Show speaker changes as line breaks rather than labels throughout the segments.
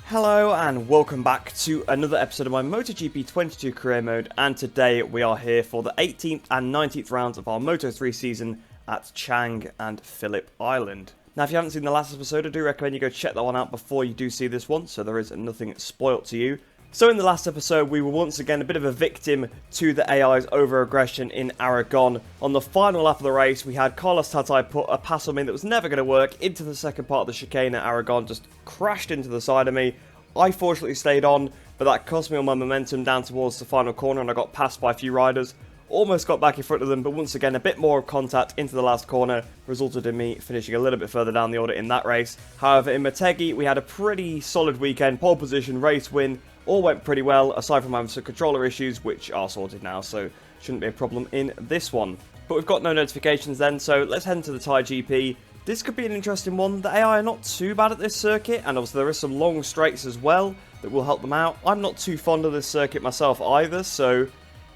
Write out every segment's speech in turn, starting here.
Hello and welcome back to another episode of my MotoGP 22 career mode, and today we are here for the 18th and 19th rounds of our Moto3 season at Chang and Phillip Island. Now if you haven't seen the last episode, I do recommend you go check that one out before you do see this one, so there is nothing spoilt to you. So in the last episode, we were once again a bit of a victim to the AI's over-aggression in Aragon. On the final lap of the race, we had Carlos Tatai put a pass on me that was never going to work into the second part of the chicane at Aragon, just crashed into the side of me. I fortunately stayed on, but that cost me all my momentum down towards the final corner and I got passed by a few riders. Almost got back in front of them, but once again a bit more contact into the last corner resulted in me finishing a little bit further down the order in that race. However, in Motegi, we had a pretty solid weekend, pole position, race win. All went pretty well, aside from having some controller issues, which are sorted now, so shouldn't be a problem in this one. But we've got no notifications then, so let's head into the Thai GP. This could be an interesting one. The AI are not too bad at this circuit, and obviously there is some long straights as well that will help them out. I'm not too fond of this circuit myself either, so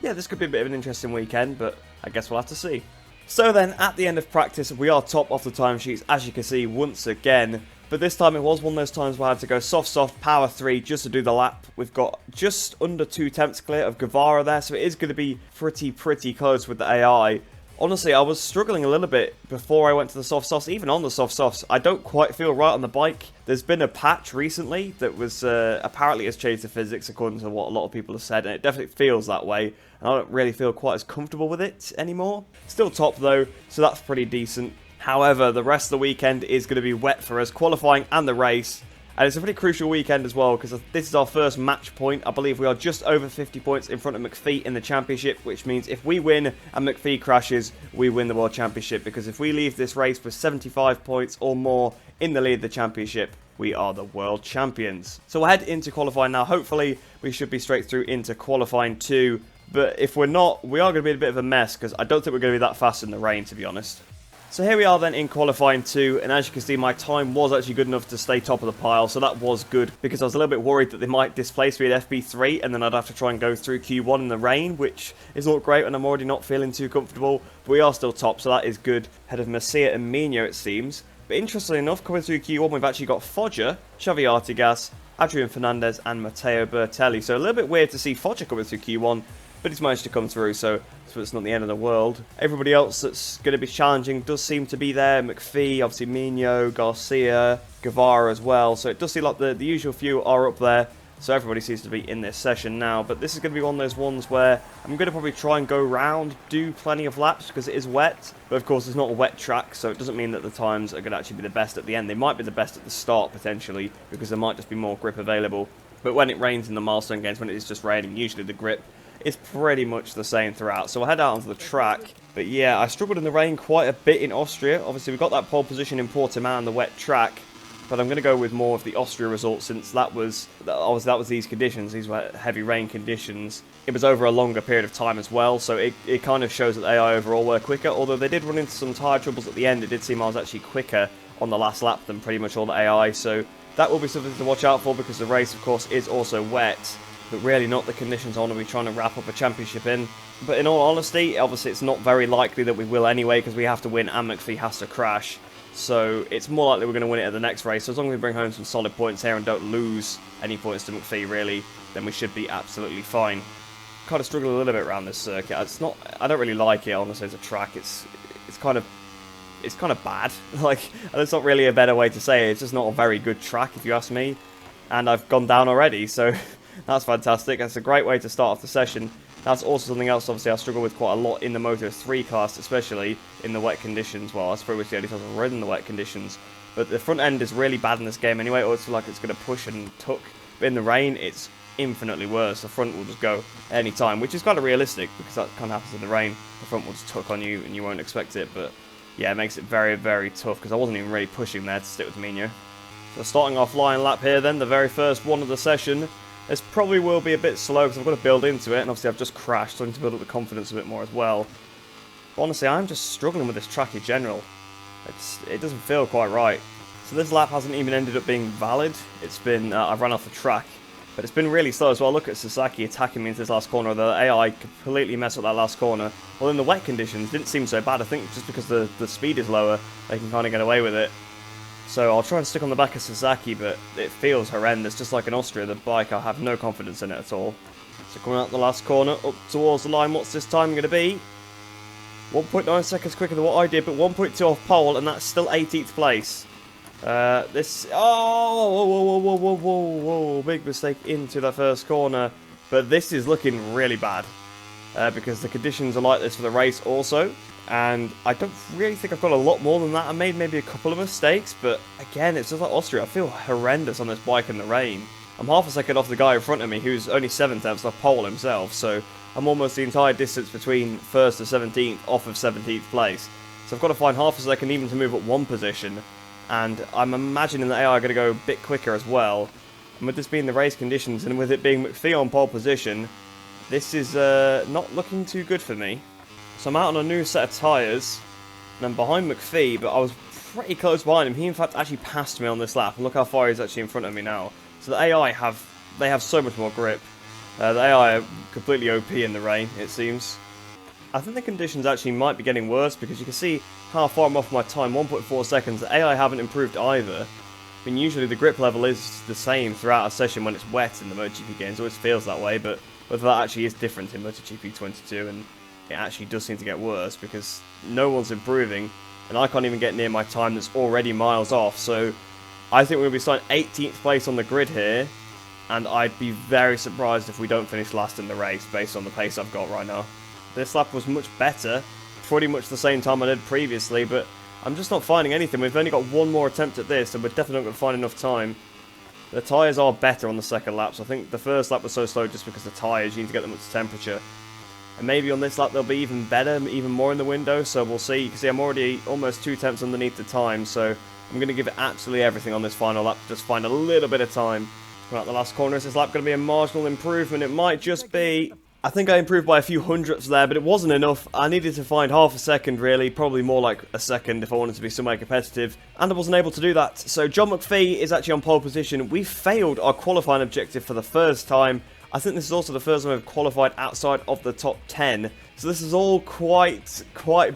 yeah, this could be a bit of an interesting weekend, but I guess we'll have to see. So then, at the end of practice, we are top off the timesheets, as you can see, once again. But this time it was one of those times where I had to go soft, power 3 just to do the lap. We've got just under 2/10 clear of Guevara there, so it is going to be pretty close with the AI. Honestly, I was struggling a little bit before I went to the soft softs. Even on the soft softs, I don't quite feel right on the bike. There's been a patch recently that was apparently has changed the physics according to what a lot of people have said, and it definitely feels that way. And I don't really feel quite as comfortable with it anymore. Still top though, so that's pretty decent. However, the rest of the weekend is going to be wet for us, qualifying and the race. And it's a pretty crucial weekend as well, because this is our first match point. I believe we are just over 50 points in front of McPhee in the championship, which means if we win and McPhee crashes, we win the World Championship. Because if we leave this race with 75 points or more in the lead of the championship, we are the World Champions. So we'll head into qualifying now. Hopefully, we should be straight through into qualifying 2. But if we're not, we are going to be in a bit of a mess, because I don't think we're going to be that fast in the rain, to be honest. So here we are then in qualifying 2, and as you can see my time was actually good enough to stay top of the pile, so that was good, because I was a little bit worried that they might displace me at FP3 and then I'd have to try and go through Q1 in the rain, which is not great and I'm already not feeling too comfortable, but we are still top, so that is good, ahead of Masia and Mino it seems. But interestingly enough, coming through Q1 we've actually got Foggia, Xavi Artigas, Adrian Fernandez and Matteo Bertelli, so a little bit weird to see Foggia coming through Q1, but he's managed to come through, so it's not the end of the world. Everybody else that's going to be challenging does seem to be there. McPhee, obviously Mino, Garcia, Guevara as well. So it does seem like the usual few are up there. So everybody seems to be in this session now. But this is going to be one of those ones where I'm going to probably try and go round, do plenty of laps because it is wet. But of course it's not a wet track, so it doesn't mean that the times are going to actually be the best at the end. They might be the best at the start potentially because there might just be more grip available. But when it rains in the milestone games, when it is just raining, usually the grip it's pretty much the same throughout. So we'll head out onto the track. But yeah, I struggled in the rain quite a bit in Austria. Obviously, we got that pole position in Portimao on the wet track. But I'm going to go with more of the Austria result since that was these conditions. These were heavy rain conditions. It was over a longer period of time as well. So it kind of shows that AI overall were quicker. Although they did run into some tyre troubles at the end. It did seem I was actually quicker on the last lap than pretty much all the AI. So that will be something to watch out for because the race, of course, is also wet. But really not the conditions I want to be trying to wrap up a championship in. But in all honesty, obviously it's not very likely that we will anyway because we have to win and McPhee has to crash. So it's more likely we're going to win it at the next race. So as long as we bring home some solid points here and don't lose any points to McPhee really, then we should be absolutely fine. Kind of struggle a little bit around this circuit. I don't really like it honestly as a track. It's kind of bad. Like, there's not really a better way to say it. It's just not a very good track if you ask me. And I've gone down already, so that's fantastic. That's a great way to start off the session. That's also something else, obviously, I struggle with quite a lot in the Moto3 class, especially in the wet conditions. Well, that's pretty much the only time I've ridden in the wet conditions. But the front end is really bad in this game anyway. It always feels like it's going to push and tuck. But in the rain, it's infinitely worse. The front will just go any time, which is kind of realistic because that kind of happens in the rain. The front will just tuck on you and you won't expect it. But yeah, it makes it very tough because I wasn't even really pushing there to stick with Mino. So starting off line lap here then, the very first one of the session. This probably will be a bit slow because I've got to build into it, and obviously I've just crashed, so I need to build up the confidence a bit more as well. But honestly, I'm just struggling with this track in general. It doesn't feel quite right. So this lap hasn't even ended up being valid. It's been, I've run off the track, but it's been really slow as well. Look at Sasaki attacking me into this last corner. The AI completely messed up that last corner. Well, in the wet conditions, it didn't seem so bad. I think just because the speed is lower, they can kind of get away with it. So I'll try and stick on the back of Sasaki, but it feels horrendous. Just like in Austria, the bike, I have no confidence in it at all. So coming out the last corner, up towards the line, what's this time going to be? 1.9 seconds quicker than what I did, but 1.2 off pole, and that's still 18th place. Whoa, big mistake into that first corner. But this is looking really bad, because the conditions are like this for the race also. And I don't really think I've got a lot more than that. I made maybe a couple of mistakes, but again, it's just like Austria. I feel horrendous on this bike in the rain. I'm half a second off the guy in front of me, who's only 7th off pole himself, so I'm almost the entire distance between 1st to 17th off of 17th place. So I've got to find half a second even to move up one position, and I'm imagining the AI are going to go a bit quicker as well. And with this being the race conditions, and with it being McPhee on pole position, this is not looking too good for me. So I'm out on a new set of tyres, and I'm behind McPhee, but I was pretty close behind him. He in fact actually passed me on this lap, and look how far he's actually in front of me now. So the AI have so much more grip. The AI are completely OP in the rain, it seems. I think the conditions actually might be getting worse, because you can see how far I'm off my time, 1.4 seconds. The AI haven't improved either. I mean, usually the grip level is the same throughout a session when it's wet in the MotoGP games. It always feels that way, but whether that actually is different in MotoGP 22, and it actually does seem to get worse, because no one's improving, and I can't even get near my time that's already miles off. So I think we'll be starting 18th place on the grid here, and I'd be very surprised if we don't finish last in the race based on the pace I've got right now. This lap was much better, pretty much the same time I did previously, but I'm just not finding anything. We've only got one more attempt at this, and we're definitely not going to find enough time. The tyres are better on the second lap, so I think the first lap was so slow just because the tyres, you need to get them up to temperature. And maybe on this lap they'll be even better, even more in the window, so we'll see. You can see I'm already almost 2 tenths underneath the time, so I'm going to give it absolutely everything on this final lap to just find a little bit of time. Coming out the last corner, is this lap going to be a marginal improvement? It might just be. I think I improved by a few hundredths there, but it wasn't enough. I needed to find half a second, really, probably more like a second if I wanted to be somewhere competitive, and I wasn't able to do that. So John McPhee is actually on pole position. We failed our qualifying objective for the first time. I think this is also the first time we've qualified outside of the top 10. So this is all quite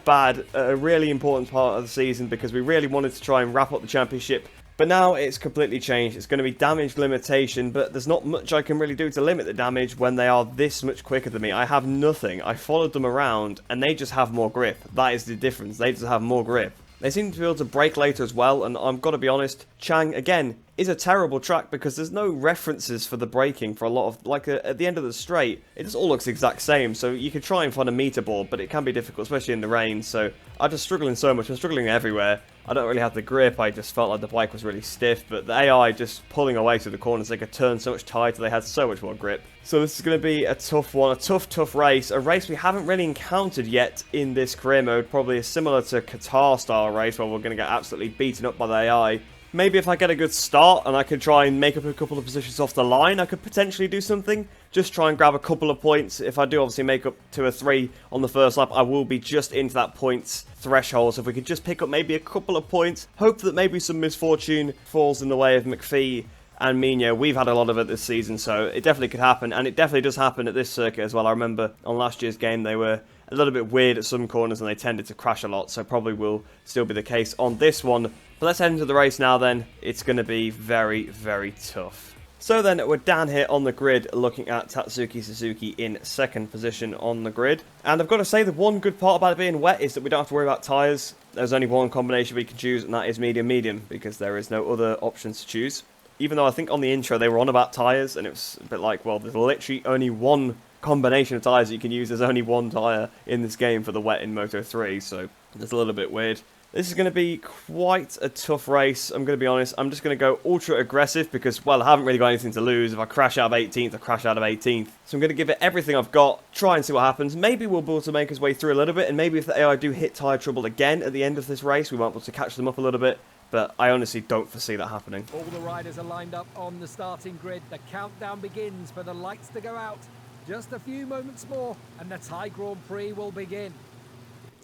bad, a really important part of the season, because we really wanted to try and wrap up the championship. But now it's completely changed. It's going to be damage limitation, but there's not much I can really do to limit the damage when they are this much quicker than me. I have nothing. I followed them around, and they just have more grip. That is the difference. They just have more grip. They seem to be able to brake later as well, and I've got to be honest, Chang, again, is a terrible track because there's no references for the braking for a lot of, like, at the end of the straight, it just all looks the exact same, so you could try and find a meter board, but it can be difficult, especially in the rain, so I'm just struggling so much. I'm struggling everywhere. I don't really have the grip. I just felt like the bike was really stiff, but the AI just pulling away through the corners, they could turn so much tighter, they had so much more grip. So this is going to be a tough one, a tough race, a race we haven't really encountered yet in this career mode, probably similar to Qatar style race where we're going to get absolutely beaten up by the AI. Maybe if I get a good start and I could try and make up a couple of positions off the line, I could potentially do something. Just try and grab a couple of points. If I do obviously make up 2 or 3 on the first lap, I will be just into that points threshold. So if we could just pick up maybe a couple of points, hope that maybe some misfortune falls in the way of McPhee and Mino. We've had a lot of it this season, so it definitely could happen. And it definitely does happen at this circuit as well. I remember on last year's game, they were a little bit weird at some corners and they tended to crash a lot. So probably will still be the case on this one. But let's head into the race now then. It's going to be very tough. So then we're down here on the grid looking at Tatsuki Suzuki in second position on the grid. And I've got to say the one good part about it being wet is that we don't have to worry about tyres. There's only one combination we can choose, and that is medium because there is no other options to choose. Even though I think on the intro they were on about tyres and it was a bit like, well, there's literally only one combination of tyres that you can use. There's only one tyre in this game for the wet in Moto 3, so it's a little bit weird. This is going to be quite a tough race, I'm going to be honest. I'm just going to go ultra aggressive because, well, I haven't really got anything to lose. If I crash out of 18th, I crash out of 18th. So I'm going to give it everything I've got, try and see what happens. Maybe we'll be able to make us way through a little bit, and maybe if the AI do hit tyre trouble again at the end of this race, we might be able to catch them up a little bit. But I honestly don't foresee that happening.
All the riders are lined up on the starting grid. The countdown begins for the lights to go out. Just a few moments more, and the Thai Grand Prix will begin.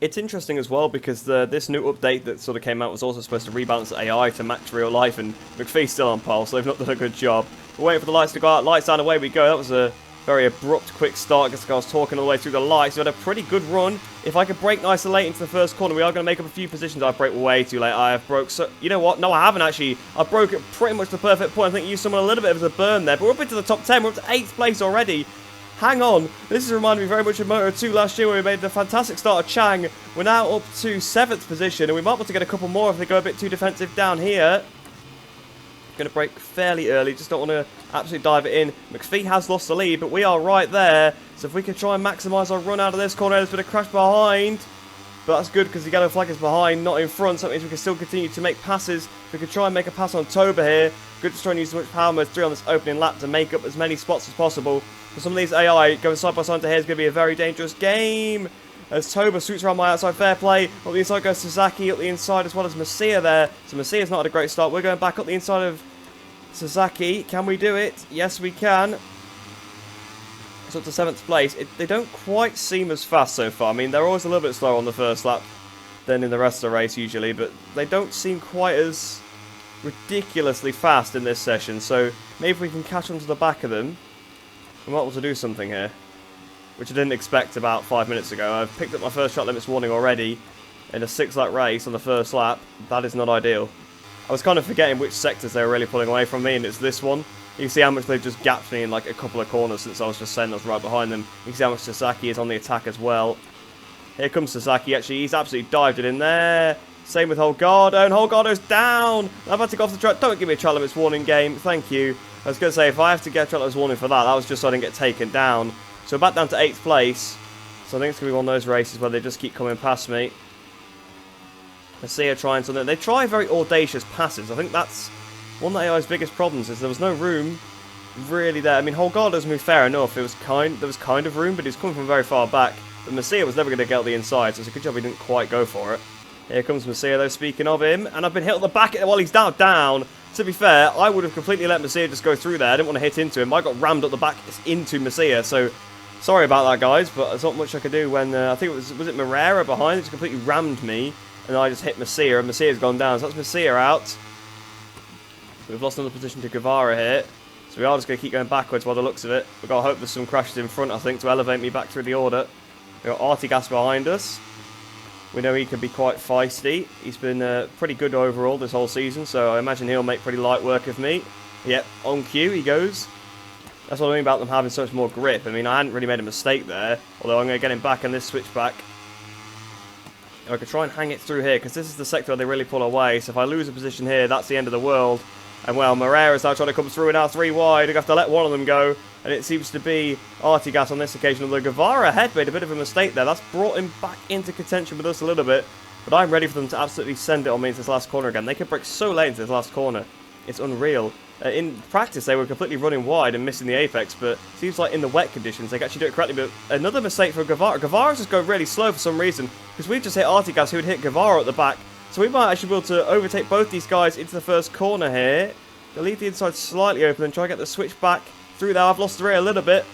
It's interesting as well because this new update that sort of came out was also supposed to rebalance the AI to match real life, and McPhee's still on pole, so they've not done a good job. We're waiting for the lights to go out. Lights on, away we go. That was a Very abrupt, quick start, because I was talking all the way through the lights. We had a pretty good run. If I could brake nice and late into the first corner, we are going to make up a few positions. I brake way too late. I have broke, so you know what? No, I haven't actually. I broke at pretty much the perfect point. I think you used someone a little bit of a burn there, but we're up into the top 10. We're up to 8th place already. Hang on. This has reminded me very much of Moto2 last year, where we made the fantastic start of Chang. We're now up to 7th position, and we might want to get a couple more if they go a bit too defensive down here. Going to brake fairly early, just don't want to absolutely dive it in. McPhee has lost the lead, but we are right there. So if we can try and maximise our run out of this corner, there's been a crash behind. But that's good because the yellow flag is behind, not in front. So that means we can still continue to make passes. We could try and make a pass on Toba here. Good to try and use as much power mode 3 on this opening lap to make up as many spots as possible. For some of these AI going side by side to here is going to be a very dangerous game. As Toba swoops around my outside, fair play. Up the inside goes Sasaki, up the inside as well as Masia there. So Masia's not had a great start. We're going back up the inside of Sasaki. Can we do it? Yes, we can. It's up to 7th place. They don't quite seem as fast so far. I mean, they're always a little bit slower on the first lap than in the rest of the race usually, but they don't seem quite as ridiculously fast in this session. So maybe if we can catch on to the back of them, we might be able to do something here, which I didn't expect about 5 minutes ago. I've picked up my first track limits warning already in a 6-lap race on the first lap. That is not ideal. I was kind of forgetting which sectors they were really pulling away from me, and it's this one. You can see how much they've just gapped me in like a couple of corners since I was just saying I was right behind them. You can see how much Sasaki is on the attack as well. Here comes Sasaki, actually, he's absolutely dived it in there. Same with Holgado, and Holgado's down! I've had to go off the track. Don't give me a track limits warning game, thank you. I was going to say, if I have to get a track limits warning for that, that was just so I didn't get taken down. So back down to 8th place. So I think it's going to be one of those races where they just keep coming past me. I see her trying something. They try very audacious passes. I think that's one of the AI's biggest problems, is there was no room really there. I mean, Holgado's moved fair enough. There was kind of room, but he's coming from very far back. But Masia was never going to get out the inside, so it's a good job he didn't quite go for it. Here comes Masia, though, speaking of him. And I've been hit on the back while he's down. To be fair, I would have completely let Masia just go through there. I didn't want to hit into him. I got rammed up the back into Masia, so sorry about that, guys. But there's not much I could do when, I think it was it Moreira behind? It just completely rammed me. And I just hit Masia, and Masia's gone down. So that's Masia out. We've lost another position to Guevara here. So we are just going to keep going backwards by the looks of it. We've got to hope there's some crashes in front, I think, to elevate me back through the order. We've got Artigas behind us. We know he can be quite feisty. He's been pretty good overall this whole season, so I imagine he'll make pretty light work of me. Yep, on cue he goes. That's what I mean about them having so much more grip. I mean, I hadn't really made a mistake there, although I'm going to get him back in this switchback. I could try and hang it through here, because this is the sector where they really pull away. So if I lose a position here, that's the end of the world. And well, Moreira's now trying to come through, and now 3 wide. I have to let one of them go. And it seems to be Artigas on this occasion. Although Guevara ahead made a bit of a mistake there. That's brought him back into contention with us a little bit. But I'm ready for them to absolutely send it on me into this last corner again. They can break so late into this last corner. It's unreal. In practice, they were completely running wide and missing the apex, but it seems like in the wet conditions, they can actually do it correctly. But another mistake for Guevara. Guevara's just going really slow for some reason, because we've just hit Artigas, who would hit Guevara at the back. So we might actually be able to overtake both these guys into the first corner here. They'll leave the inside slightly open and try to get the switch back through there. I've lost the rear a little bit.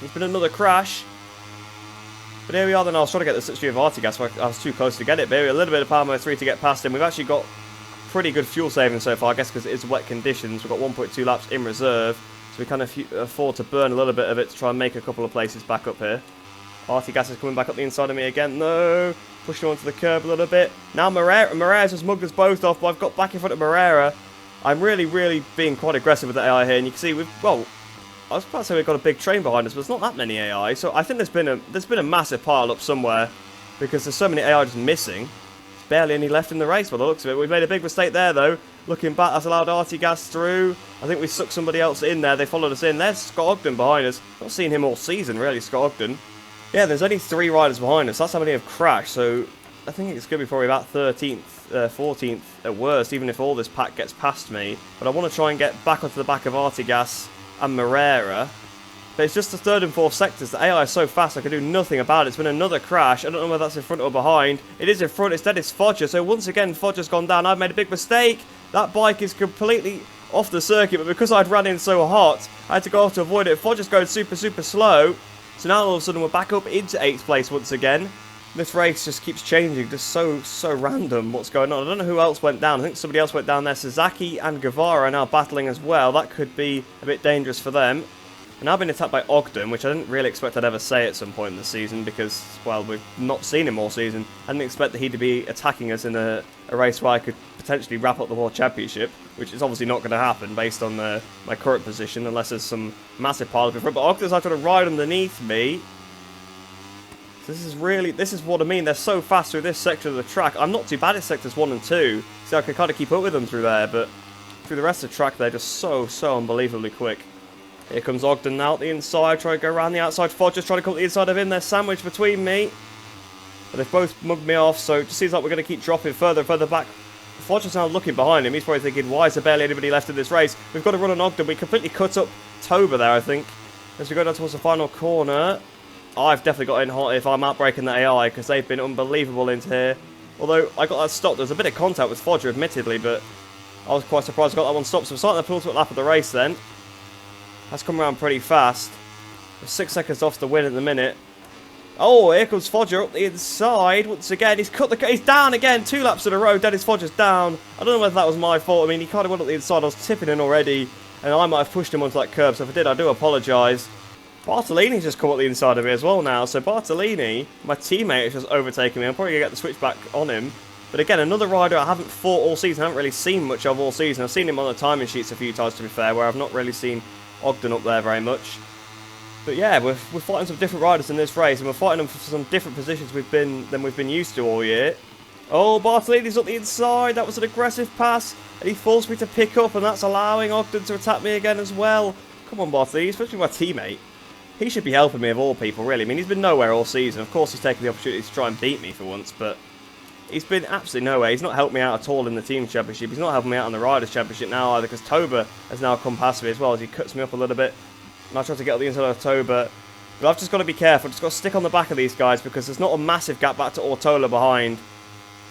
There's been another crash. But here we are then. I was trying to get the switch view of Artigas, but I was too close to get it. But here, a little bit of power mode 3 to get past him. We've actually got pretty good fuel saving so far, I guess, because it is wet conditions. We've got 1.2 laps in reserve, so we can afford to burn a little bit of it to try and make a couple of places back up here. Artigas is coming back up the inside of me again. No, pushing onto the curb a little bit. Now Moreira's just mugged us both off, but I've got back in front of Moreira. I'm really being quite aggressive with the AI here, and you can see well, I was about to say we've got a big train behind us, but there's not that many AI, so I think there's been a massive pile up somewhere, because there's so many AI just missing. Barely any left in the race by the looks of it. We've made a big mistake there, though. Looking back, that's allowed Artigas through. I think we sucked somebody else in there. They followed us in. There's Scott Ogden behind us. Not seen him all season, really, Scott Ogden. Yeah, there's only 3 riders behind us. That's how many have crashed. So I think it's going to be probably about 13th, 14th at worst, even if all this pack gets past me. But I want to try and get back onto the back of Artigas and Moreira. But it's just the 3rd and 4th sectors. The AI is so fast I can do nothing about it. It's been another crash. I don't know whether that's in front or behind. It is in front. Instead it's Fodger. So once again, Fodger's gone down. I've made a big mistake. That bike is completely off the circuit. But because I'd ran in so hot, I had to go off to avoid it. Fodger's going super slow. So now all of a sudden we're back up into 8th place once again. This race just keeps changing. Just so random what's going on. I don't know who else went down. I think somebody else went down there. Sasaki and Guevara are now battling as well. That could be a bit dangerous for them. And I've been attacked by Ogden, which I didn't really expect I'd ever say at some point in the season because, well, we've not seen him all season. I didn't expect that he'd be attacking us in a race where I could potentially wrap up the World Championship, which is obviously not going to happen based on my current position unless there's some massive pile in front. But Ogden's actually trying to ride underneath me. So this is what I mean. They're so fast through this section of the track. I'm not too bad at sectors 1 and 2, so I can kind of keep up with them through there, but through the rest of the track, they're just so unbelievably quick. Here comes Ogden now at the inside, trying to go around the outside. Fodger's trying to come to the inside of him. They're sandwiched between me. But they've both mugged me off, so it just seems like we're going to keep dropping further and further back. Fodger's now looking behind him. He's probably thinking, why is there barely anybody left in this race? We've got to run on Ogden. We completely cut up Toba there, I think. As we go down towards the final corner. I've definitely got in hot if I'm outbreaking the AI, because they've been unbelievable into here. Although, I got that stopped. There was a bit of contact with Fodger, admittedly, but I was quite surprised I got that one stopped. So we're starting the penultimate lap of the race then. That's come around pretty fast. We're 6 seconds off the win at the minute. Oh, here comes Fodger up the inside once again. He's down again. 2 laps in a row. Dennis Fodger's down. I don't know whether that was my fault. I mean, he kind of went up the inside. I was tipping in already, and I might have pushed him onto that curb. So if I did, I do apologise. Bartolini's just come up the inside of me as well now. So Bartolini, my teammate, is just overtaking me. I'm probably going to get the switchback on him. But again, another rider I haven't fought all season. I haven't really seen much of all season. I've seen him on the timing sheets a few times, to be fair, where I've not really seen Ogden up there very much. But yeah, we're fighting some different riders in this race, and we're fighting them for some different positions than we've been used to all year. Oh, Bartolini's up the inside. That was an aggressive pass, and he forced me to pick up, and that's allowing Ogden to attack me again as well. Come on, Bartolini, especially my teammate. He should be helping me of all people, really. I mean, he's been nowhere all season. Of course, he's taken the opportunity to try and beat me for once, but he's been absolutely nowhere. He's not helped me out at all in the team championship. He's not helping me out in the riders championship now either, because Toba has now come past me as well as he cuts me up a little bit. And I try to get up the inside of Toba. But I've just got to be careful. I've just got to stick on the back of these guys because there's not a massive gap back to Ortola behind.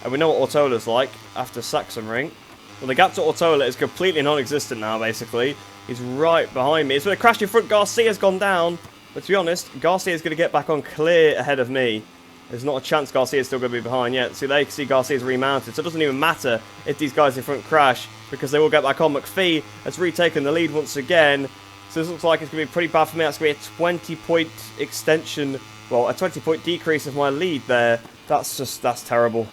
And we know what Ortola's like after Sachsenring. Well, the gap to Ortola is completely non-existent now, basically. He's right behind me. It's been a crash in front. Garcia's gone down. But to be honest, Garcia's going to get back on clear ahead of me. There's not a chance Garcia's still going to be behind yet. See, they can see Garcia's remounted. So it doesn't even matter if these guys in front crash, because they will get back on. McPhee has retaken the lead once again. So this looks like it's going to be pretty bad for me. That's going to be a 20-point extension. Well, a 20-point decrease of my lead there. That's terrible.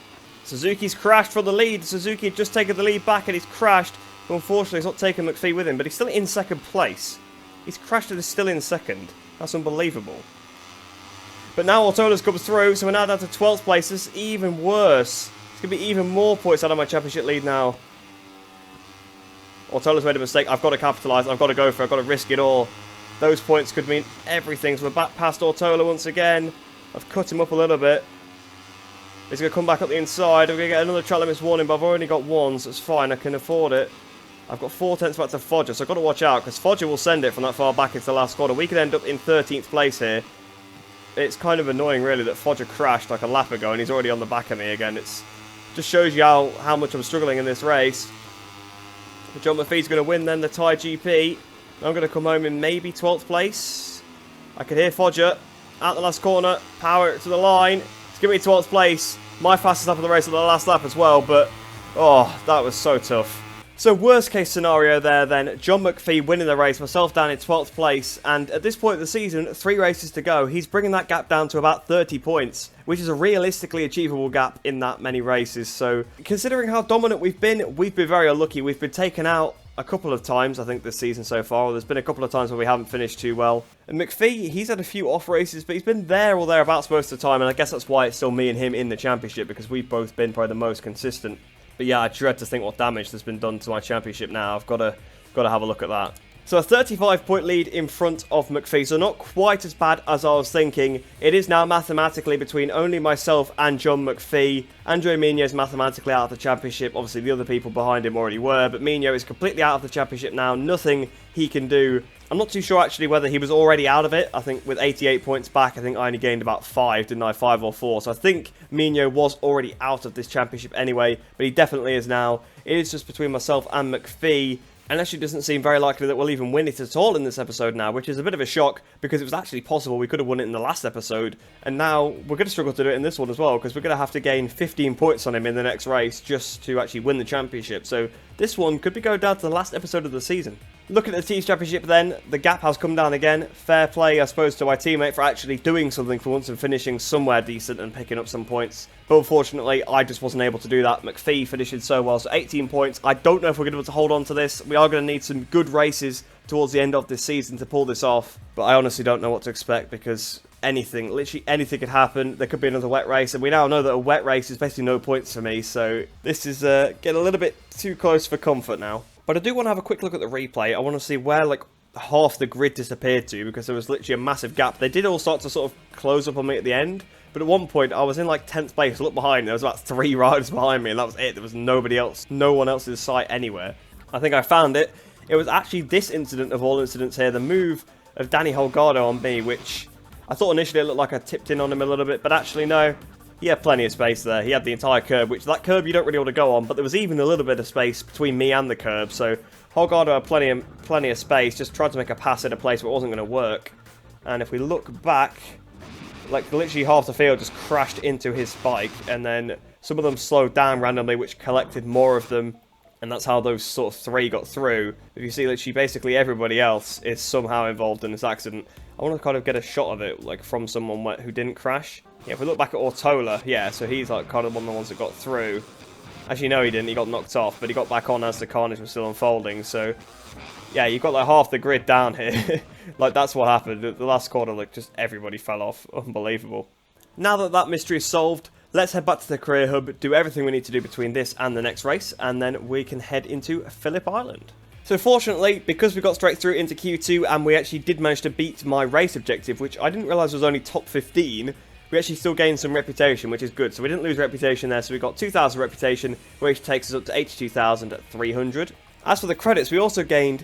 Suzuki's crashed for the lead. Suzuki had just taken the lead back and he's crashed. But unfortunately, he's not taken McPhee with him. But he's still in second place. He's crashed and is still in second. That's unbelievable. But now Ortola's come through, so we're now down to 12th place. This is even worse. It's going to be even more points out of my championship lead now. Ortola's made a mistake. I've got to capitalise. I've got to go for it. I've got to risk it all. Those points could mean everything. So we're back past Ortola once again. I've cut him up a little bit. He's going to come back up the inside. I'm going to get another track limits warning, but I've already got one, so it's fine. I can afford it. I've got 4 tenths back to Fodger, so I've got to watch out, because Fodger will send it from that far back into the last corner. We could end up in 13th place here. It's kind of annoying, really, that Fodger crashed like a lap ago, and he's already on the back of me again. It just shows you how much I'm struggling in this race. But John McPhee's going to win, then, the Thai GP. I'm going to come home in maybe 12th place. I can hear Fodger out the last corner, power it to the line. It's going to be 12th place. My fastest lap of the race at the last lap as well, but, oh, that was so tough. So worst case scenario there then, John McPhee winning the race, myself down in 12th place, and at this point of the season, 3 races to go, he's bringing that gap down to about 30 points, which is a realistically achievable gap in that many races. So considering how dominant we've been very unlucky. We've been taken out a couple of times, I think, this season so far. There's been a couple of times where we haven't finished too well. And McPhee, he's had a few off races, but he's been there or thereabouts most of the time, and I guess that's why it's still me and him in the championship, because we've both been probably the most consistent. But yeah, I dread to think what damage has been done to my championship now. I've got to have a look at that. So a 35-point lead in front of McPhee, so not quite as bad as I was thinking. It is now mathematically between only myself and John McPhee. Andre Mino is mathematically out of the championship. Obviously, the other people behind him already were, but Mino is completely out of the championship now. Nothing he can do. I'm not too sure, actually, whether he was already out of it. I think with 88 points back, I think I only gained about 5, didn't I? 5 or 4. So I think Mino was already out of this championship anyway, but he definitely is now. It is just between myself and McPhee. And actually doesn't seem very likely that we'll even win it at all in this episode now, which is a bit of a shock, because it was actually possible we could have won it in the last episode. And now we're going to struggle to do it in this one as well, because we're going to have to gain 15 points on him in the next race just to actually win the championship. So this one could be going down to the last episode of the season. Looking at the Team Championship then, the gap has come down again. Fair play, I suppose, to my teammate for actually doing something for once and finishing somewhere decent and picking up some points. But unfortunately, I just wasn't able to do that. McPhee finishing so well, so 18 points. I don't know if we're going to be able to hold on to this. We are going to need some good races towards the end of this season to pull this off. But I honestly don't know what to expect because anything, literally anything could happen. There could be another wet race, and we now know that a wet race is basically no points for me. So this is getting a little bit too close for comfort now. But I do want to have a quick look at the replay. I want to see where, like, half the grid disappeared to, because there was literally a massive gap. They did all start to sort of close up on me at the end, but at one point I was in, like, 10th place. I looked behind, there was about 3 riders behind me, and that was it. There was nobody else, no one else in sight anywhere. I think I found it. It was actually this incident of all incidents here, the move of Danny Holgado on me, which I thought initially it looked like I tipped in on him a little bit, but actually no. He had plenty of space there. He had the entire curb, which that curb you don't really want to go on, but there was even a little bit of space between me and the curb, so Holgado had plenty of space, just tried to make a pass in a place where it wasn't going to work. And if we look back, like literally half the field just crashed into his bike, and then some of them slowed down randomly, which collected more of them, and that's how those sort of 3 got through. If you see, literally basically everybody else is somehow involved in this accident. I want to kind of get a shot of it, like from someone who didn't crash. Yeah, if we look back at Ortola, yeah, so he's like kind of one of the ones that got through. Actually, no, he didn't. He got knocked off, but he got back on as the carnage was still unfolding. So, yeah, you've got like half the grid down here. Like, that's what happened. The last quarter, like, just everybody fell off. Unbelievable. Now that that mystery is solved, let's head back to the career hub, do everything we need to do between this and the next race, and then we can head into Phillip Island. So fortunately, because we got straight through into Q2 and we actually did manage to beat my race objective, which I didn't realise was only top 15, we actually still gained some reputation, which is good. So we didn't lose reputation there, so we got 2,000 reputation, which takes us up to 82,300. As for the credits, we still gained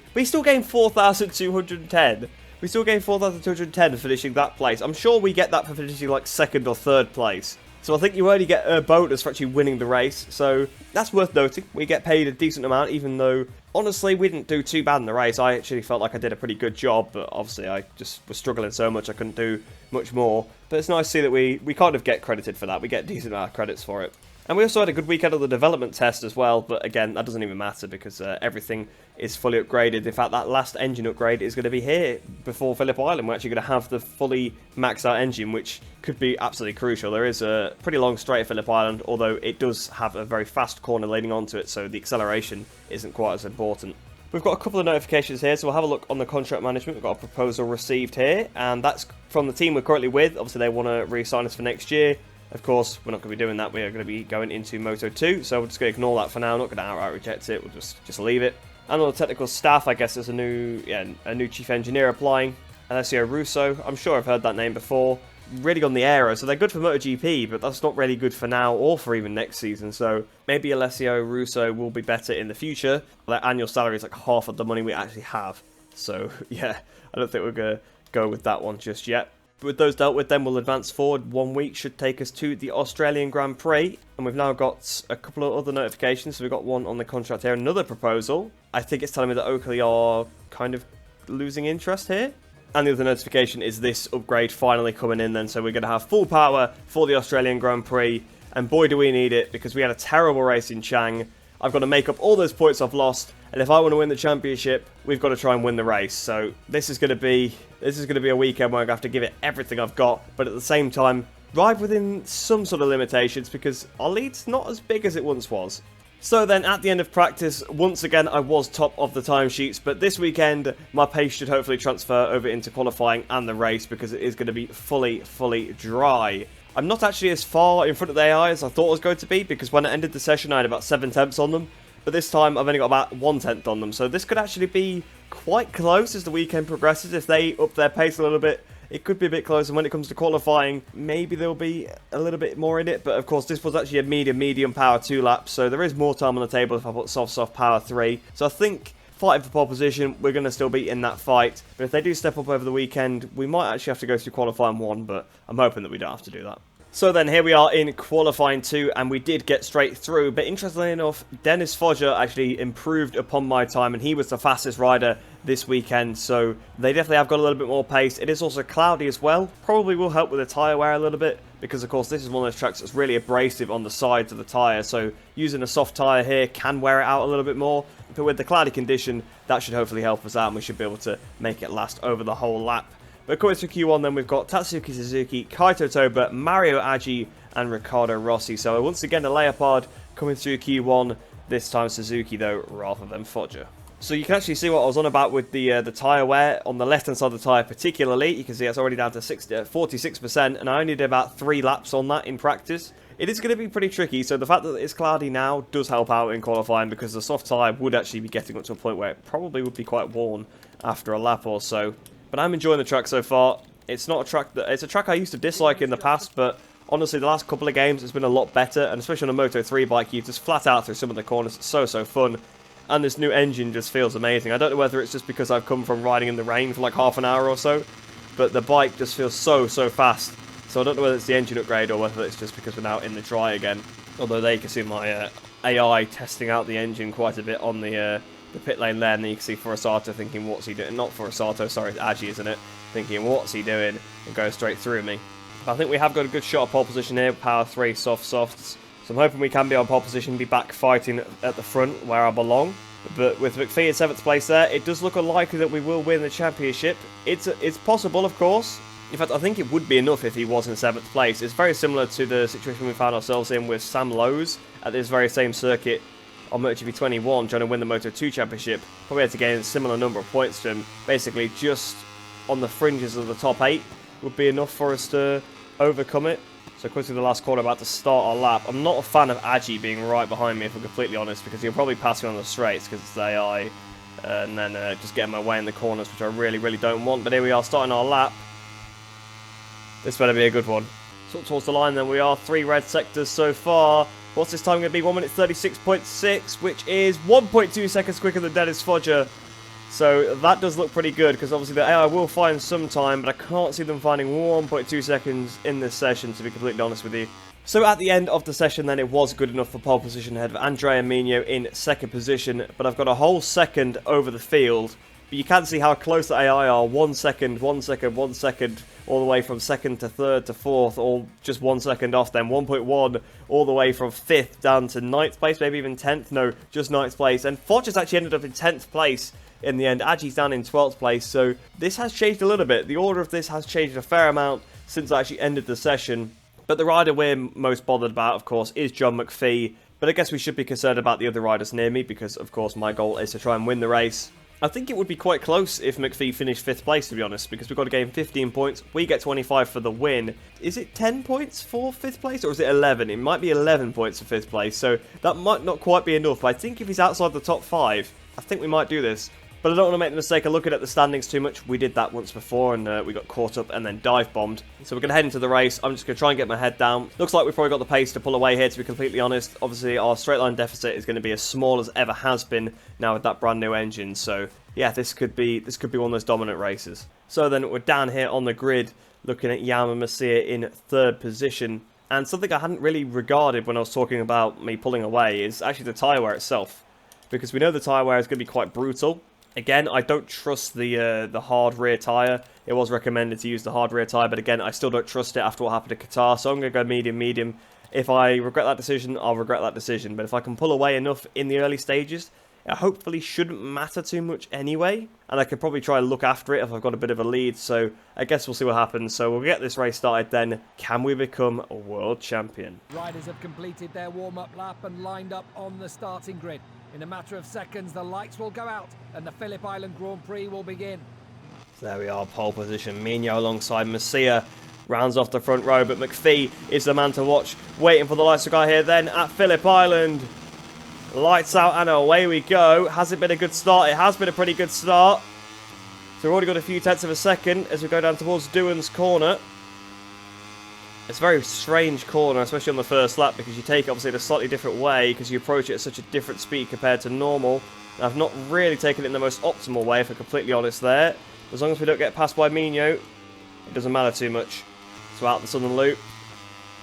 4,210. We still gained 4,210 for finishing that place. I'm sure we get that for finishing like 2nd or 3rd place. So I think you only get a bonus for actually winning the race, so that's worth noting. We get paid a decent amount, even though, honestly, we didn't do too bad in the race. I actually felt like I did a pretty good job, but obviously I just was struggling so much I couldn't do much more. But it's nice to see that we kind of get credited for that. We get a decent amount of credits for it. And we also had a good weekend of the development test as well, but again, that doesn't even matter because everything is fully upgraded. In fact, that last engine upgrade is going to be here before Phillip Island. We're actually going to have the fully maxed out engine, which could be absolutely crucial. There is a pretty long straight at Phillip Island, although it does have a very fast corner leading onto it, so the acceleration isn't quite as important. We've got a couple of notifications here, so we'll have a look on the contract management. We've got a proposal received here, and that's from the team we're currently with. Obviously, they want to re-sign us for next year. Of course, we're not going to be doing that. We are going to be going into Moto 2, so we're just going to ignore that for now. I'm not going to outright reject it. We'll just leave it. And on the technical staff, I guess there's a new chief engineer applying, Alessio Russo. I'm sure I've heard that name before. Really on the aero, so they're good for MotoGP, but that's not really good for now or for even next season. So maybe Alessio Russo will be better in the future. Their annual salary is like half of the money we actually have. So yeah, I don't think we're going to go with that one just yet. With those dealt with, then we'll advance forward. 1 week should take us to the Australian Grand Prix. And we've now got a couple of other notifications. So we've got one on the contract here, another proposal. I think it's telling me that Oakley are kind of losing interest here. And the other notification is this upgrade finally coming in then. So we're going to have full power for the Australian Grand Prix. And boy, do we need it, because we had a terrible race in Chang. I've got to make up all those points I've lost. And if I want to win the championship, we've got to try and win the race. So this is going to be a weekend where I'm going to have to give it everything I've got, but at the same time, ride within some sort of limitations because our lead's not as big as it once was. So then, at the end of practice, once again, I was top of the timesheets, but this weekend, my pace should hopefully transfer over into qualifying and the race because it is going to be fully dry. I'm not actually as far in front of the AI as I thought I was going to be because when I ended the session, I had about 7 tenths on them. But this time, I've only got about 1 tenth on them. So this could actually be quite close as the weekend progresses. If they up their pace a little bit, it could be a bit close. And when it comes to qualifying, maybe there'll be a little bit more in it. But of course, this was actually a medium power 2 laps. So there is more time on the table if I put soft power 3. So I think fighting for pole position, we're going to still be in that fight. But if they do step up over the weekend, we might actually have to go through qualifying 1. But I'm hoping that we don't have to do that. So then here we are in qualifying 2 and we did get straight through, but interestingly enough, Dennis Fogger actually improved upon my time and he was the fastest rider this weekend, so they definitely have got a little bit more pace. It is also cloudy as well, probably will help with the tyre wear a little bit because of course this is one of those tracks that's really abrasive on the sides of the tyre, so using a soft tyre here can wear it out a little bit more, But with the cloudy condition, that should hopefully help us out, and we should be able to make it last over the whole lap. But coming through Q1 then, we've got Tatsuki Suzuki, Kaito Toba, Mario Aji, and Riccardo Rossi. So once again, a Leopard coming through Q1, this time Suzuki though, rather than Foggia. So you can actually see what I was on about with the tyre wear on the left-hand side of the tyre particularly. You can see it's already down to 46%, and I only did about 3 laps on that in practice. It is going to be pretty tricky, so the fact that it's cloudy now does help out in qualifying, because the soft tyre would actually be getting up to a point where it probably would be quite worn after a lap or so. But I'm enjoying the track so far. It's not a track it's a track I used to dislike in the past, but honestly the last couple of games it's been a lot better, and especially on a Moto 3 bike you just flat out through some of the corners. It's so fun. And this new engine just feels amazing. I don't know whether it's just because I've come from riding in the rain for like half an hour or so, but the bike just feels so fast. So I don't know whether it's the engine upgrade or whether it's just because we're now in the dry again. Although there you can see my AI testing out the engine quite a bit on the pit lane there, and then you can see Furusato thinking, what's he doing? Not Furusato, sorry, it's Aji, isn't it? Thinking, what's he doing? And goes straight through me. But I think we have got a good shot of pole position here, power 3, softs. So I'm hoping we can be on pole position, be back fighting at the front where I belong. But with McPhee in 7th place there, it does look unlikely that we will win the championship. It's possible, of course. In fact, I think it would be enough if he was in 7th place. It's very similar to the situation we found ourselves in with Sam Lowes at this very same circuit on MotoGP 21, trying to win the Moto2 championship. Probably had to gain a similar number of points to him. Basically, just on the fringes of the top 8 would be enough for us to overcome it. So quickly the last corner, about to start our lap. I'm not a fan of Aji being right behind me, if I'm completely honest, because he'll probably pass me on the straights because it's AI, and then just get in my way in the corners, which I really don't want. But here we are, starting our lap. This better be a good one. Sort of towards the line then, we are 3 red sectors so far. What's this time going to be? 1 minute 36.6, which is 1.2 seconds quicker than Dennis Foggia. So that does look pretty good, because obviously the AI will find some time, but I can't see them finding 1.2 seconds in this session, to be completely honest with you. So at the end of the session then, it was good enough for pole position ahead of Andrea Migno in 2nd position, but I've got a whole second over the field. But you can see how close the AI are, 1 second, 1 second, 1 second, all the way from 2nd to 3rd to 4th, all just 1 second off then, 1.1 all the way from 5th down to 9th place, maybe even 10th, no, just 9th place. And Foggia's actually ended up in 10th place in the end. Aji's down in 12th place, so this has changed a little bit. The order of this has changed a fair amount since I actually ended the session. But the rider we're most bothered about, of course, is John McPhee. But I guess we should be concerned about the other riders near me, because, of course, my goal is to try and win the race. I think it would be quite close if McPhee finished 5th place, to be honest, because we've got to gain 15 points. We get 25 for the win. Is it 10 points for 5th place, or is it 11? It might be 11 points for 5th place, so that might not quite be enough. But I think if he's outside the top 5, I think we might do this. But I don't want to make the mistake of looking at the standings too much. We did that once before, and we got caught up and then dive bombed. So we're going to head into the race. I'm just going to try and get my head down. Looks like we've probably got the pace to pull away here, to be completely honest. Obviously, our straight line deficit is going to be as small as ever has been now with that brand new engine. So yeah, this could be one of those dominant races. So then we're down here on the grid, looking at Yama Masia in 3rd position. And something I hadn't really regarded when I was talking about me pulling away is actually the tyre wear itself, because we know the tyre wear is going to be quite brutal. Again, I don't trust the hard rear tyre. It was recommended to use the hard rear tyre, but again, I still don't trust it after what happened at Qatar, so I'm going to go medium. If I regret that decision, I'll regret that decision, but if I can pull away enough in the early stages, it hopefully shouldn't matter too much anyway, and I could probably try and look after it if I've got a bit of a lead, so I guess we'll see what happens. So we'll get this race started then. Can we become a world champion?
Riders have completed their warm-up lap and lined up on the starting grid. In a matter of seconds, the lights will go out and the Phillip Island Grand Prix will begin.
So there we are, pole position. Migno alongside Masia rounds off the front row, but McPhee is the man to watch, waiting for the lights to go here then at Phillip Island. Lights out and away we go. Has it been a good start? It has been a pretty good start. So we've already got a few tenths of a second as we go down towards Doohan's corner. It's a very strange corner, especially on the first lap, because you take it obviously in a slightly different way because you approach it at such a different speed compared to normal. And I've not really taken it in the most optimal way, if I'm completely honest there. As long as we don't get passed by Migno, it doesn't matter too much. So out the southern loop.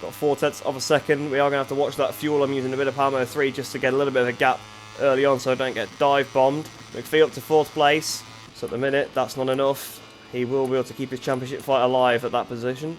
Got 4 tenths of a second. We are going to have to watch that fuel. I'm using a bit of Palmo 3 just to get a little bit of a gap early on so I don't get dive bombed. McPhee up to 4th place. So at the minute, that's not enough. He will be able to keep his championship fight alive at that position.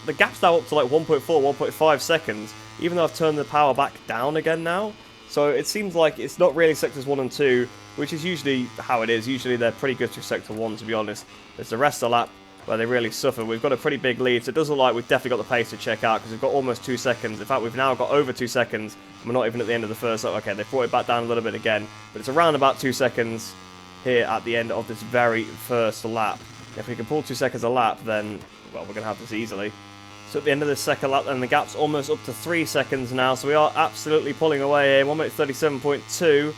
The gap's now up to like 1.4, 1.5 seconds, even though I've turned the power back down again now. So it seems like it's not really sectors 1 and 2, which is usually how it is. Usually they're pretty good through sector 1, to be honest. It's the rest of the lap where they really suffer. We've got a pretty big lead, so it does look like we've definitely got the pace to check out, because we've got almost 2 seconds. In fact, we've now got over 2 seconds, and we're not even at the end of the first lap. Okay, they've brought it back down a little bit again, but it's around about 2 seconds here at the end of this very first lap. If we can pull 2 seconds a lap, then, well, we're going to have this easily. So at the end of this second lap, then the gap's almost up to 3 seconds now, so we are absolutely pulling away here. 1 minute 37.2.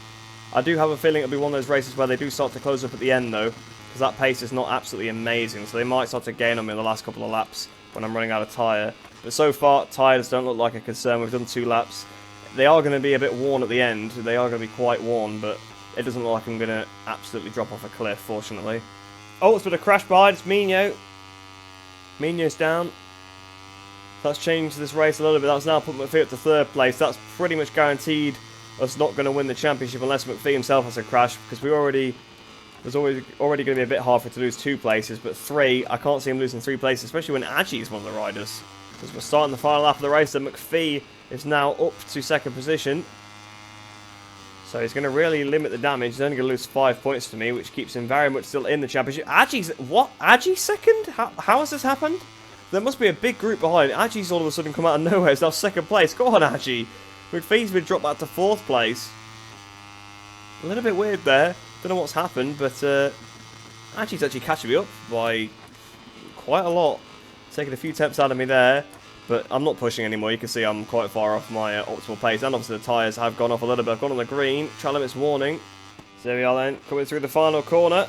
I do have a feeling it'll be one of those races where they do start to close up at the end, though, because that pace is not absolutely amazing, so they might start to gain on me in the last couple of laps when I'm running out of tyre. But so far, tyres don't look like a concern. We've done 2 laps. They are going to be a bit worn at the end. They are going to be quite worn, but it doesn't look like I'm going to absolutely drop off a cliff, fortunately. Oh, it's been a crash behind. It's Mino. Mino's down. That's changed this race a little bit. That's now put McPhee up to 3rd place. That's pretty much guaranteed us not going to win the championship unless McPhee himself has a crash, because there's already going to be a bit hard for him to lose 2 places, but 3, I can't see him losing 3 places, especially when Aji is one of the riders. Because we're starting the final lap of the race, and McPhee is now up to 2nd position. So he's going to really limit the damage. He's only going to lose 5 points to me, which keeps him very much still in the championship. Aji's... What? Aji's 2nd? How has this happened? There must be a big group behind. Aji's all of a sudden come out of nowhere. He's now 2nd place. Go on, Aji. McPhee's been dropped back to 4th place. A little bit weird there. Don't know what's happened, but Aji's actually catching me up by quite a lot. Taking a few temps out of me there. But I'm not pushing anymore. You can see I'm quite far off my optimal pace. And obviously the tyres have gone off a little bit. I've gone on the green. Track limit's warning. So there we are then. Coming through the final corner.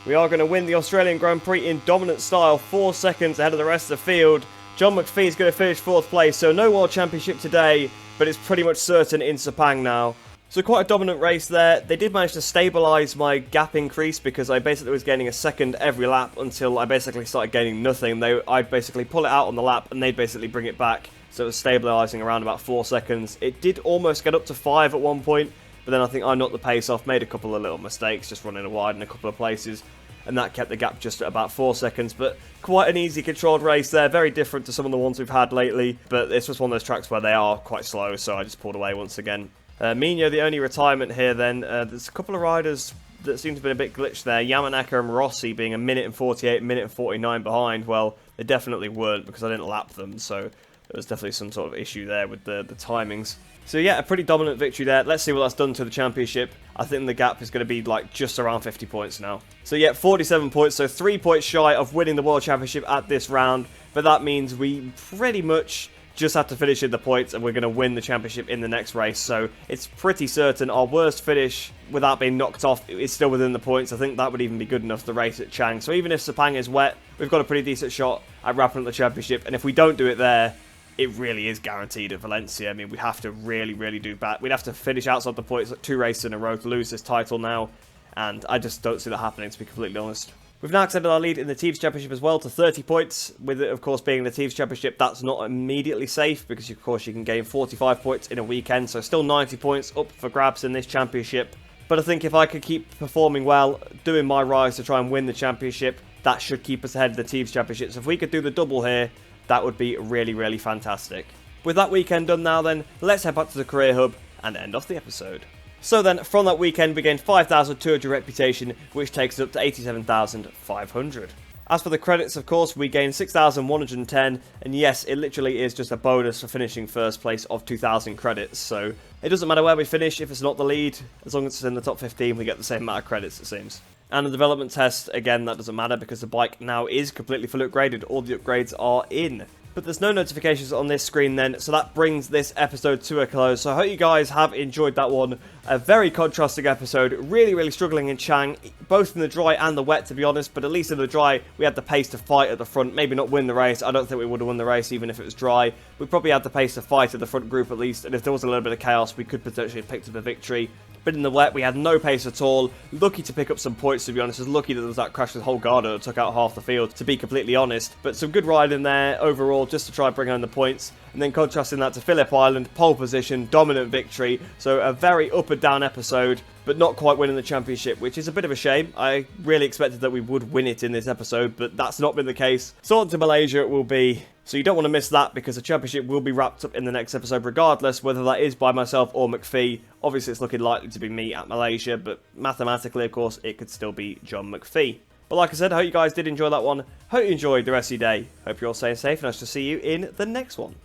We are going to win the Australian Grand Prix in dominant style. 4 seconds ahead of the rest of the field. John McPhee is going to finish 4th place. So no World Championship today. But it's pretty much certain in Sepang now. So quite a dominant race there. They did manage to stabilise my gap increase, because I basically was gaining a second every lap until I basically started gaining nothing. I'd basically pull it out on the lap and they'd basically bring it back. So it was stabilising around about 4 seconds. It did almost get up to 5 at one point, but then I think I knocked the pace off, made a couple of little mistakes, just running wide in a couple of places. And that kept the gap just at about 4 seconds. But quite an easy controlled race there. Very different to some of the ones we've had lately. But it's just one of those tracks where they are quite slow, so I just pulled away once again. Mino, the only retirement here then. There's a couple of riders that seem to have been a bit glitched there. Yamanaka and Rossi being a minute and 48, minute and 49 behind. Well, they definitely weren't, because I didn't lap them, so there was definitely some sort of issue there with the timings. So yeah, a pretty dominant victory there. Let's see what that's done to the championship. I think the gap is going to be like just around 50 points now. So yeah, 47 points, so 3 points shy of winning the World Championship at this round. But that means we pretty much just have to finish in the points, and we're going to win the championship in the next race. So it's pretty certain our worst finish without being knocked off is still within the points. I think that would even be good enough, the race at Chang. So even if Sepang is wet, we've got a pretty decent shot at wrapping up the championship. And if we don't do it there, it really is guaranteed at Valencia. I mean, we have to really do bad. We'd have to finish outside the points like 2 races in a row to lose this title now. And I just don't see that happening, to be completely honest. We've now extended our lead in the Teams Championship as well to 30 points. With it, of course, being the Teams Championship, that's not immediately safe, because, of course, you can gain 45 points in a weekend. So still 90 points up for grabs in this championship. But I think if I could keep performing well, doing my rise to try and win the championship, that should keep us ahead of the Teams Championship. So if we could do the double here, that would be really fantastic. With that weekend done now then, let's head back to the Career Hub and end off the episode. So then, from that weekend, we gained 5,200 reputation, which takes us up to 87,500. As for the credits, of course, we gained 6,110, and yes, it literally is just a bonus for finishing first place of 2,000 credits, so it doesn't matter where we finish if it's not the lead. As long as it's in the top 15, we get the same amount of credits, it seems. And the development test, again, that doesn't matter, because the bike now is completely fully upgraded. All the upgrades are in. But there's no notifications on this screen then, so that brings this episode to a close. So I hope you guys have enjoyed that one. A very contrasting episode, really struggling in Chang, both in the dry and the wet, to be honest. But at least in the dry, we had the pace to fight at the front, maybe not win the race. I don't think we would have won the race even if it was dry. We probably had the pace to fight at the front group at least, and if there was a little bit of chaos, we could potentially have picked up a victory. But in the wet, we had no pace at all. Lucky to pick up some points, to be honest. It was lucky that there was that crash with Holgado that took out half the field, to be completely honest. But some good riding there overall, just to try and bring home the points. And then contrasting that to Phillip Island, pole position, dominant victory. So a very up and down episode, but not quite winning the championship, which is a bit of a shame. I really expected that we would win it in this episode, but that's not been the case. So on to Malaysia it will be. So you don't want to miss that, because the championship will be wrapped up in the next episode regardless, whether that is by myself or McPhee. Obviously it's looking likely to be me at Malaysia, but mathematically, of course, it could still be John McPhee. But like I said, I hope you guys did enjoy that one. Hope you enjoyed the rest of your day. Hope you're all staying safe, and I shall see you in the next one.